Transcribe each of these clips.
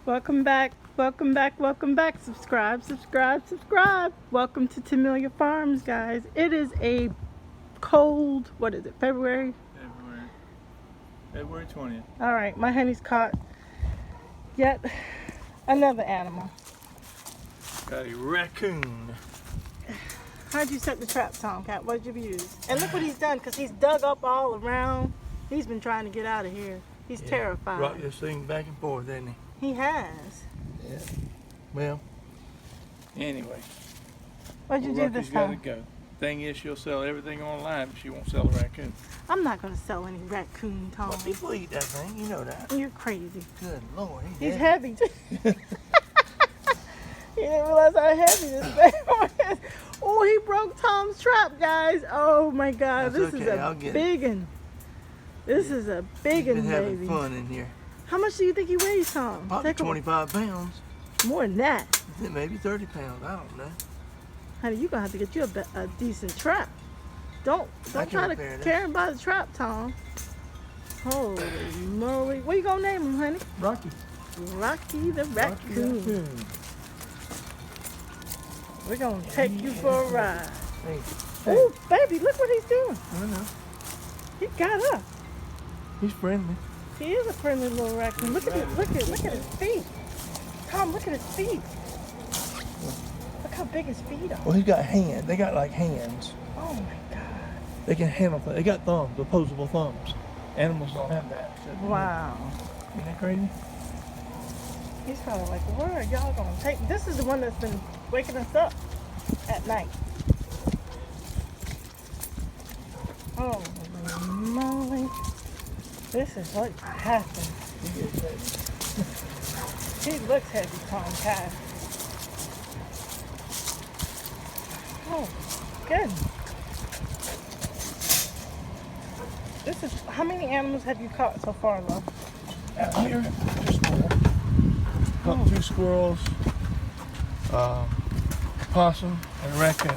Welcome back, welcome back, welcome back. Subscribe, subscribe, subscribe. Welcome to Tamilia Farms, guys. It is a cold, what is it, February 20th. All right, my honey's caught yet another animal. Got a raccoon. How'd you set the trap, Tomcat? What did you use? And look what he's done, because he's dug up all around. He's been trying to get out of here. He's terrified. Rock this thing back and forth, hasn't he? He has. Yeah. Well, anyway. What'd you do this time? Rocky's gotta go. Thing is, she'll sell everything online, but she won't sell a raccoon. I'm not going to sell any raccoon, Tom. Well, people eat that thing, you know that. You're crazy. Good Lord, He's heavy. He didn't realize how heavy this thing was. Oh, he broke Tom's trap, guys. Oh my God, That's this okay, is a big one. This is a big one, baby. Having baby. fun in here. How much do you think he weighs, Tom? Probably 25 pounds. More than that. Maybe 30 pounds. I don't know. Honey, you're gonna have to get you a decent trap. Don't try to carry him by the trap, Tom. Holy moly! What you gonna name him, honey? Rocky. Rocky the Raccoon. Rocky Raccoon. We're gonna take you for a ride. Hey. Oh, baby, look what he's doing. I know. He got up. He's friendly. He is a friendly little raccoon. Look at his feet. Tom, look at his feet. Look how big his feet are. Well, he's got hands. They got like hands. Oh my God. They can handle things. They got thumbs, opposable thumbs. Animals don't have that. Wow. Isn't that crazy? He's probably like, where are y'all gonna take? This is the one that's been waking us up at night. Oh moly. This is what happened. He looks heavy, Tomcat. Oh, good. This is, how many animals have you caught so far, love? Out here, just four. Caught 2 squirrels, possum, and a raccoon.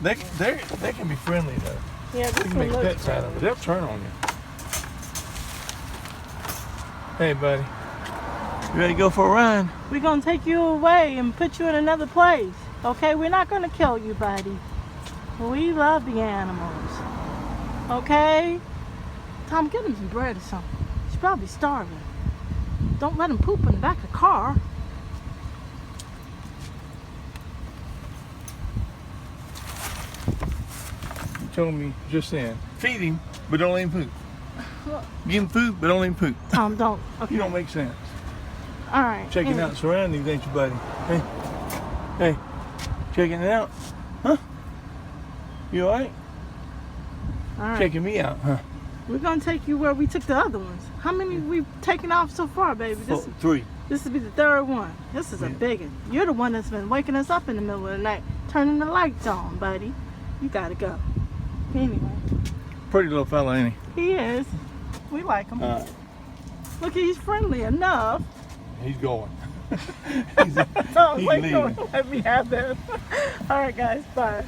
They can be friendly though. Yeah, You this can one make looks pets out of friendly. it. They'll turn on you. Hey, buddy. You ready to go for a ride? We're going to take you away and put you in another place. Okay? We're not going to kill you, buddy. We love the animals. Okay? Tom, get him some bread or something. He's probably starving. Don't let him poop in the back of the car. You told me just then. Feed him, but don't let him poop. Give him food, but don't let him poop. Tom, don't. Okay. You don't make sense. All right. Checking out the surroundings, ain't you, buddy? Hey, hey, checking it out, huh? You all right? All right. Checking me out, huh? We're going to take you where we took the other ones. How many we've taken off so far, baby? This 3. This will be the third one. This is a big one. You're the one that's been waking us up in the middle of the night, turning the lights on, buddy. You got to go. Anyway. Pretty little fella, ain't he? He is. We like him. Look, he's friendly enough. He's going. He's leaving. Let me have that. All right, guys. Bye.